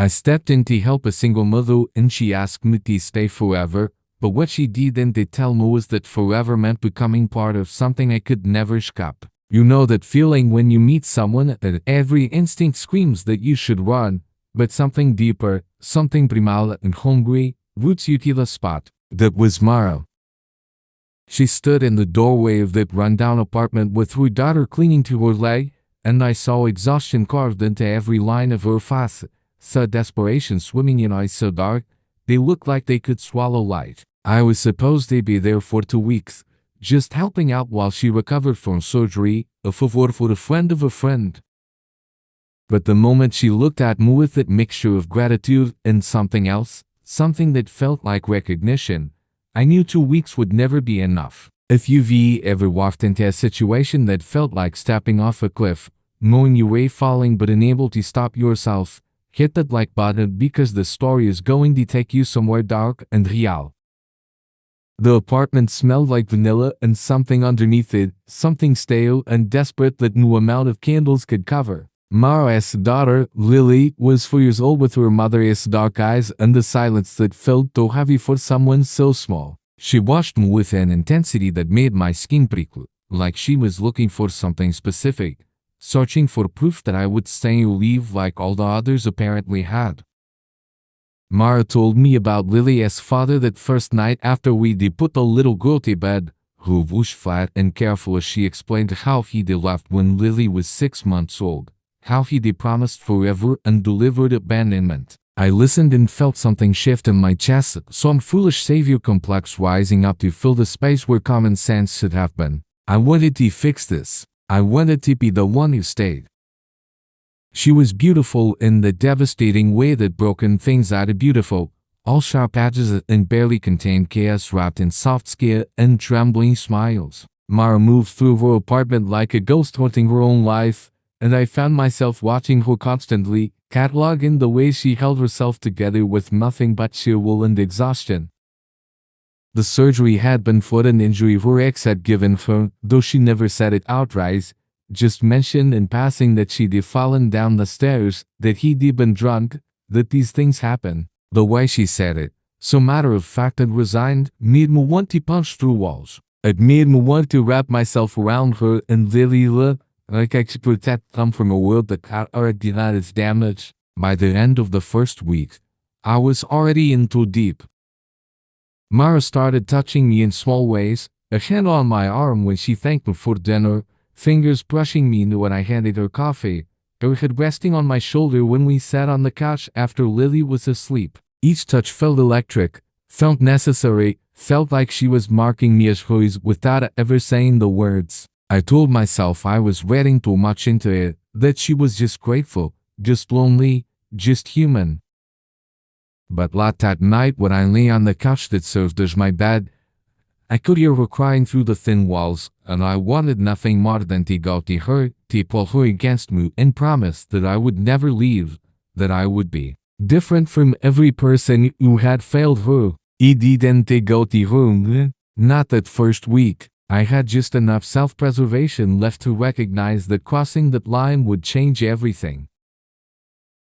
I stepped in to help a single mother and she asked me to stay forever, but what she didn't tell me was that forever meant becoming part of something I could never escape. You know that feeling when you meet someone that every instinct screams that you should run, but something deeper, something primal and hungry, roots you to the spot. That was Mara. She stood in the doorway of that rundown apartment with her daughter clinging to her leg, and I saw exhaustion carved into every line of her face, saw desperation swimming in eyes so dark, they looked like they could swallow light. I was supposed to be there for 2 weeks, just helping out while she recovered from surgery, a favor for a friend of a friend. But the moment she looked at me with that mixture of gratitude and something else, something that felt like recognition, I knew 2 weeks would never be enough. If you've ever walked into a situation that felt like stepping off a cliff, knowing you were falling but unable to stop yourself, hit that like button because the story is going to take you somewhere dark and real. The apartment smelled like vanilla and something underneath it, something stale and desperate that no amount of candles could cover. Mara's daughter, Lily, was 4 years old with her mother's dark eyes and the silence that felt too heavy for someone so small. She watched me with an intensity that made my skin prickle, like she was looking for something specific, searching for proof that I would stay or leave like all the others apparently had. Mara told me about Lily's father that first night after we'd put the little girl to bed, who was flat and careful as she explained how he'd left when Lily was 6 months old, how he'd promised forever and delivered abandonment. I listened and felt something shift in my chest, some foolish savior complex rising up to fill the space where common sense should have been. I wanted to fix this. I wanted to be the one who stayed. She was beautiful in the devastating way that broken things are beautiful, all sharp edges and barely contained chaos wrapped in soft skin and trembling smiles. Mara moved through her apartment like a ghost haunting her own life, and I found myself watching her constantly, cataloging the way she held herself together with nothing but sheer will and exhaustion. The surgery had been for an injury her ex had given her, though she never said it outright, just mentioned in passing that she'd fallen down the stairs, that he'd been drunk, that these things happen. The way she said it, so matter-of-fact and resigned, made me want to punch through walls. It made me want to wrap myself around her and Lily, like I could protect them from a world that had already had its damage. By the end of the first week, I was already in too deep. Mara started touching me in small ways, a hand on my arm when she thanked me for dinner, fingers brushing me when I handed her coffee, her head resting on my shoulder when we sat on the couch after Lily was asleep. Each touch felt electric, felt necessary, felt like she was marking me as hers without ever saying the words. I told myself I was reading too much into it, that she was just grateful, just lonely, just human. But late that night when I lay on the couch that served as my bed, I could hear her crying through the thin walls, and I wanted nothing more than to go to her, to pull her against me and promise that I would never leave, that I would be different from every person who had failed her. It didn't go to her, not that first week. I had just enough self-preservation left to recognize that crossing that line would change everything.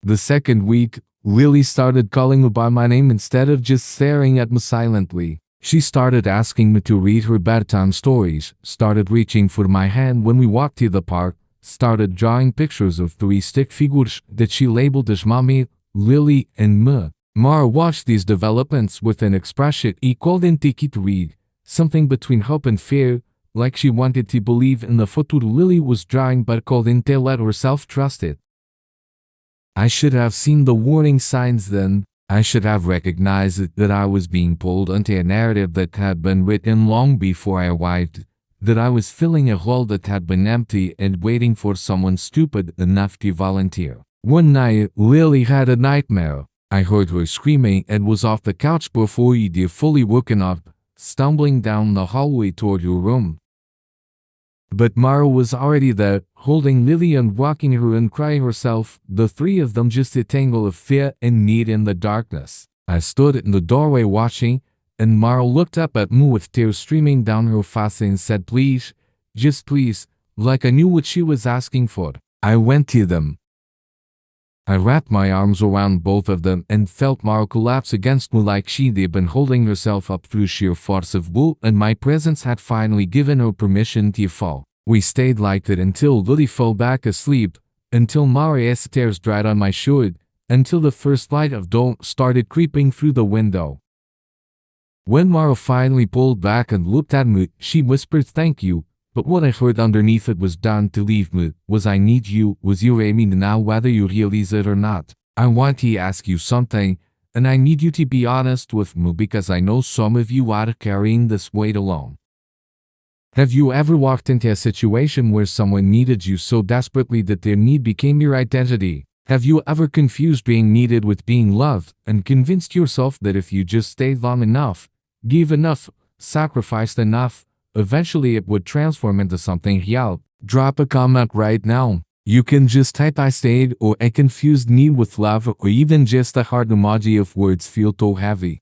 The second week, Lily started calling me by my name instead of just staring at me silently. She started asking me to read her bedtime stories, started reaching for my hand when we walked to the park, started drawing pictures of 3 stick figures that she labeled as Mommy, Lily, and me. Mara watched these developments with an expression equal and tricky to read, something between hope and fear, like she wanted to believe in the future Lily was drawing but couldn't let herself trust it. I should have seen the warning signs then. I should have recognized that I was being pulled into a narrative that had been written long before I arrived, that I was filling a role that had been empty and waiting for someone stupid enough to volunteer. One night, Lily had a nightmare. I heard her screaming and was off the couch before she'd fully woken up, stumbling down the hallway toward her room. But Mara was already there, holding Lily and rocking her and crying herself, the 3 of them just a tangle of fear and need in the darkness. I stood in the doorway watching, and Mara looked up at me with tears streaming down her face and said please, just please, like I knew what she was asking for. I went to them. I wrapped my arms around both of them and felt Mara collapse against me like she'd been holding herself up through sheer force of will, and my presence had finally given her permission to fall. We stayed like that until Lily fell back asleep, until Maria's tears dried on my shoulder, until the first light of dawn started creeping through the window. When Mara finally pulled back and looked at me, she whispered thank you, but what I heard underneath it was "Don't to leave me, was I need you, was you aiming now whether you realize it or not. I want to ask you something, and I need you to be honest with me because I know some of you are carrying this weight alone. Have you ever walked into a situation where someone needed you so desperately that their need became your identity? Have you ever confused being needed with being loved and convinced yourself that if you just stayed long enough, gave enough, sacrificed enough, eventually it would transform into something real? Drop a comment right now. You can just type "I stayed" or "a confused need with love" or even just a heart emoji if words feel too heavy.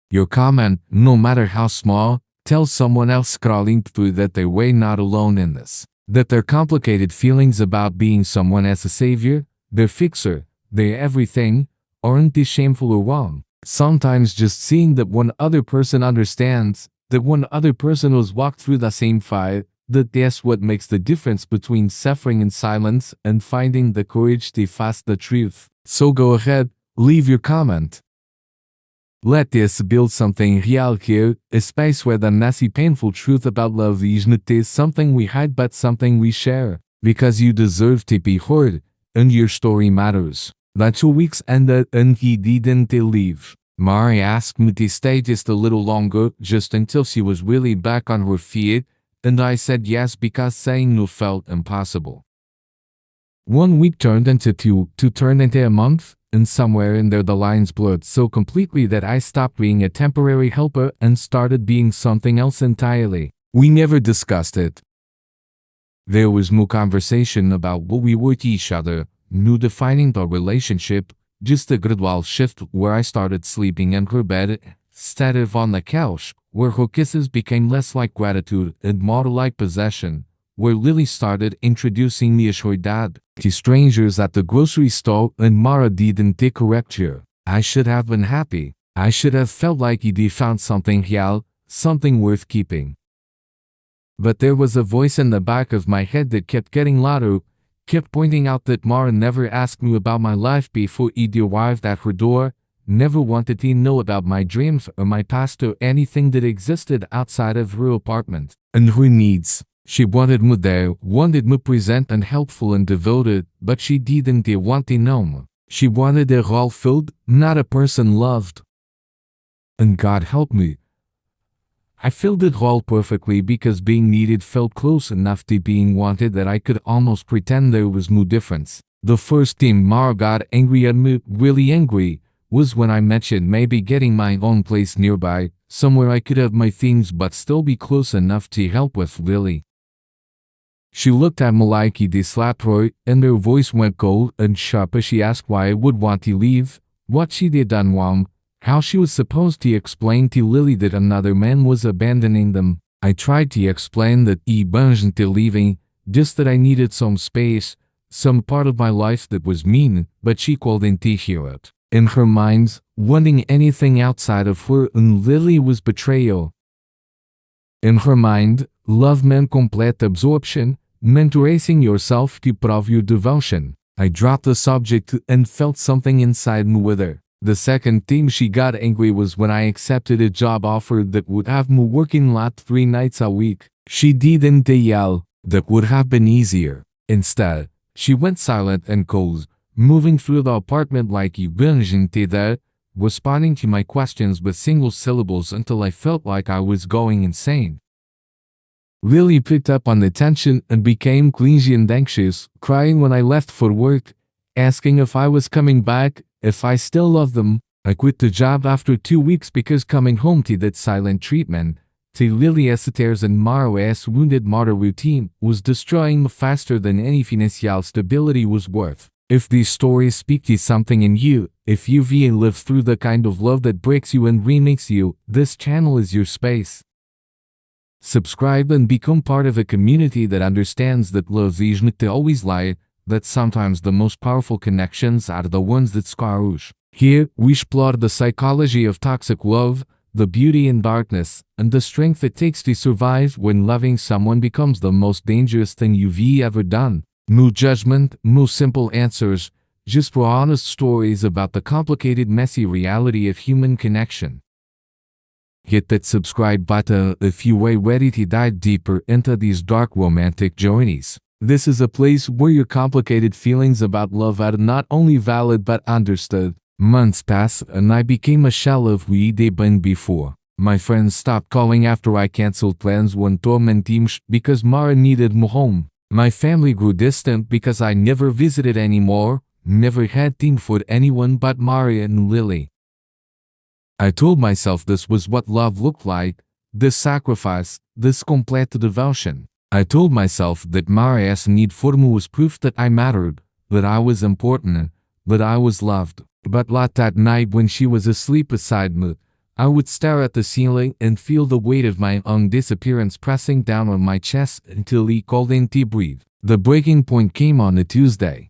Your comment, no matter how small, tells someone else scrolling through that they're not alone in this. That their complicated feelings about being someone as a savior, their fixer, their everything, aren't they shameful or wrong. Sometimes just seeing that one other person understands, that one other person has walked through the same fire, that's what makes the difference between suffering in silence and finding the courage to face the truth. So go ahead, leave your comment. Let us build something real here, a space where the messy, painful truth about love is not something we hide but something we share. Because you deserve to be heard, and your story matters. The 2 weeks ended and he didn't leave. Mari asked me to stay just a little longer, just until she was really back on her feet, and I said yes because saying no felt impossible. 1 week turned into two turned into a month, and somewhere in there the lines blurred so completely that I stopped being a temporary helper and started being something else entirely. We never discussed it. There was no conversation about what we were to each other, no defining the relationship, just a gradual shift where I started sleeping in her bed instead of on the couch, where her kisses became less like gratitude and more like possession, where Lily started introducing me as her dad to strangers at the grocery store, and Mara didn't correct her. I should have been happy. I should have felt like he'd found something real, something worth keeping. But there was a voice in the back of my head that kept getting louder, kept pointing out that Mara never asked me about my life before he'd arrived at her door, never wanted to know about my dreams or my past or anything that existed outside of her apartment. And her needs. She wanted me there, wanted me present and helpful and devoted, but she didn't want to know me. She wanted a role filled, not a person loved. And God help me. I filled the role perfectly because being needed felt close enough to being wanted that I could almost pretend there was no difference. The first time Mara got angry at me, really angry, was when I mentioned maybe getting my own place nearby, somewhere I could have my things but still be close enough to help with Lily. She looked at me like he'd slapped her, and her voice went cold and sharp as she asked why I would want to leave, what she did done wrong, how she was supposed to explain to Lily that another man was abandoning them. I tried to explain that he wasn't leaving, just that I needed some space, some part of my life that was mean, but she couldn't hear it. In her mind, wanting anything outside of her and Lily was betrayal. In her mind, love meant complete absorption, meant erasing yourself to prove your devotion. I dropped the subject and felt something inside me with her. The second time she got angry was when I accepted a job offer that would have me working lot 3 nights a week. She didn't yell, that would have been easier. Instead, she went silent and cold, moving through the apartment like he wasn't there, responding to my questions with single syllables until I felt like I was going insane. Lily picked up on the tension and became clingy and anxious, crying when I left for work, asking if I was coming back, if I still loved them. I quit the job after 2 weeks because coming home to that silent treatment, to Lily's tears and Mara's wounded mother routine, was destroying me faster than any financial stability was worth. If these stories speak to something in you, if you've lived through the kind of love that breaks you and remakes you, this channel is your space. Subscribe and become part of a community that understands that love is not always lie, that sometimes the most powerful connections are the ones that scar us. Here, we explore the psychology of toxic love, the beauty in darkness, and the strength it takes to survive when loving someone becomes the most dangerous thing you've ever done. No judgment, no simple answers, just raw honest stories about the complicated messy reality of human connection. Hit that subscribe button if you are ready to dive deeper into these dark romantic journeys. This is a place where your complicated feelings about love are not only valid but understood. Months passed and I became a shell of who I'd been before. My friends stopped calling after I canceled plans one tormentim because Mara needed me home. My family grew distant because I never visited anymore, never had time for anyone but Mara and Lily. I told myself this was what love looked like, this sacrifice, this complete devotion. I told myself that Maria's need for me was proof that I mattered, that I was important, that I was loved. But late that night when she was asleep beside me, I would stare at the ceiling and feel the weight of my own disappearance pressing down on my chest until he called in to breathe. The breaking point came on a Tuesday.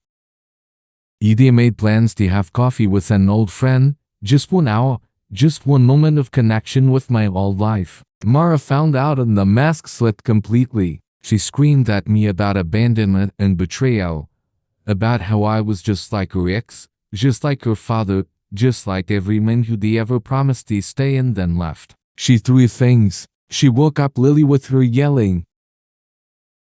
Edie made plans to have coffee with an old friend, just 1 hour, just one moment of connection with my old life. Mara found out and the mask slipped completely. She screamed at me about abandonment and betrayal, about how I was just like her ex, just like her father, just like every man who'd ever promised to stay and then left. She threw things. She woke up Lily with her yelling.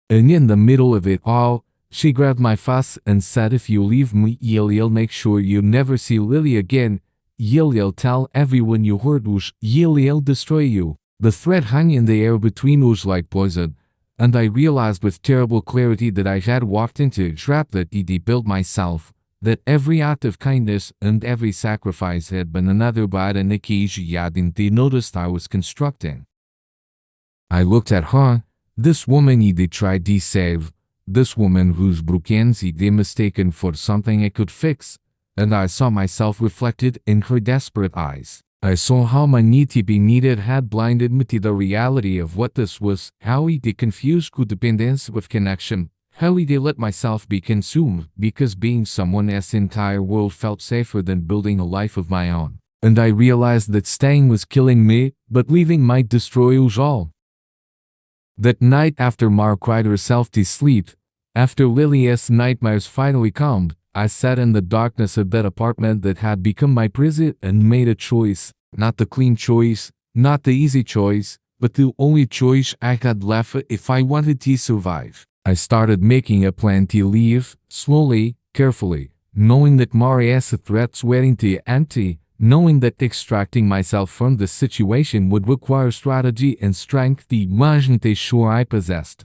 And in the middle of it all, she grabbed my face and said, if you leave me, you'll make sure you never see Lily again. You'll tell everyone you hurt us. You'll destroy you. The thread hung in the air between us like poison, and I realized with terrible clarity that I had walked into a trap that I'd built myself. That every act of kindness and every sacrifice had been another bite in the cage I'd noticed I was constructing. I looked at her, this woman I'd tried to save, this woman whose brokenness I'd mistaken for something I could fix, and I saw myself reflected in her desperate eyes. I saw how my need to be needed had blinded me to the reality of what this was, how I'd confused codependence with connection. How did I let myself be consumed because being someone else's entire world felt safer than building a life of my own? And I realized that staying was killing me, but leaving might destroy us all. That night after Mara cried herself to sleep, after Lily's nightmares finally calmed, I sat in the darkness of that apartment that had become my prison and made a choice. Not the clean choice, not the easy choice, but the only choice I had left if I wanted to survive. I started making a plan to leave, slowly, carefully, knowing that Maria's threats were to empty, knowing that extracting myself from the situation would require strategy and strength the wasn't sure I possessed.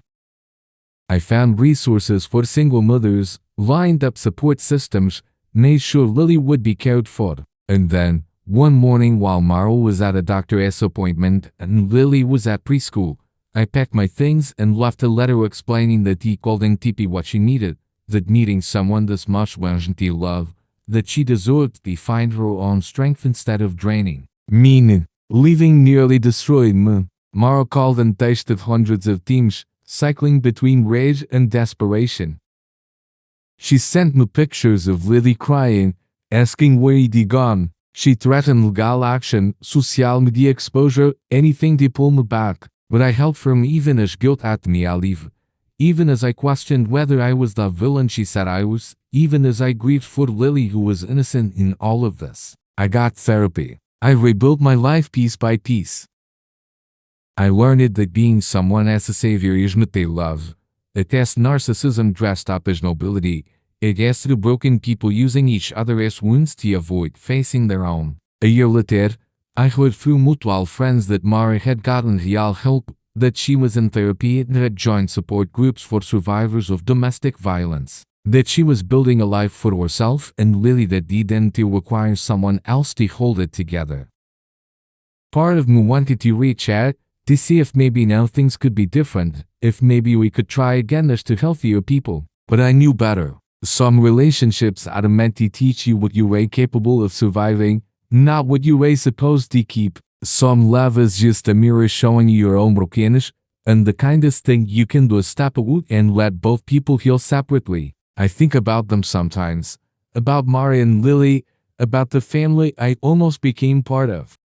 I found resources for single mothers, lined up support systems, made sure Lily would be cared for, and then, one morning while Mara was at a doctor's appointment and Lily was at preschool, I packed my things and left a letter explaining that he called in TP what she needed, that needing someone this much wasn't love, that she deserved to find her own strength instead of draining. Meaning, leaving nearly destroyed me. Mara called and texted hundreds of times, cycling between rage and desperation. She sent me pictures of Lily crying, asking where he'd gone. She threatened legal action, social media exposure, anything to pull me back. But I held firm even as guilt at me I'll leave, even as I questioned whether I was the villain she said I was, even as I grieved for Lily who was innocent in all of this. I got therapy. I rebuilt my life piece by piece. I learned that being someone as a savior is not a love. It is narcissism dressed up as nobility. It is through broken people using each other as wounds to avoid facing their own. A year later, I heard through mutual friends that Mara had gotten real help, that she was in therapy and had joined support groups for survivors of domestic violence, that she was building a life for herself and Lily that didn't require someone else to hold it together. Part of me wanted to reach out, to see if maybe now things could be different, if maybe we could try again as to healthier people. But I knew better. Some relationships are meant to teach you what you are capable of surviving, not what you are supposed to keep. Some love is just a mirror showing you your own brokenness, and the kindest thing you can do is step away and let both people heal separately. I think about them sometimes, about Mari and Lily, about the family I almost became part of.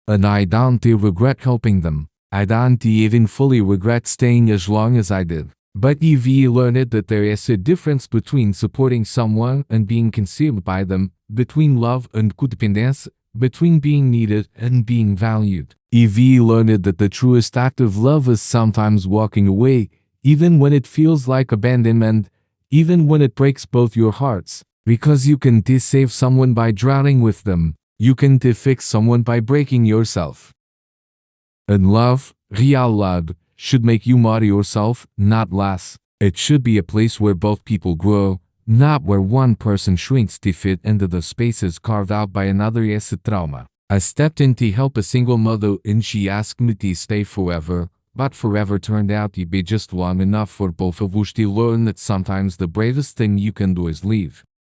And I don't regret helping them. I don't even fully regret staying as long as I did. But I've learned that there is a difference between supporting someone and being consumed by them, between love and codependence, between being needed and being valued. I've learned that the truest act of love is sometimes walking away, even when it feels like abandonment, even when it breaks both your hearts. Because you can save someone by drowning with them. You can fix someone by breaking yourself. And love, real love, should make you more yourself, not less. It should be a place where both people grow, not where one person shrinks to fit into the spaces carved out by another as a trauma. I stepped in to help a single mother and she asked me to stay forever, but forever turned out to be just long enough for both of us to learn that sometimes the bravest thing you can do is leave.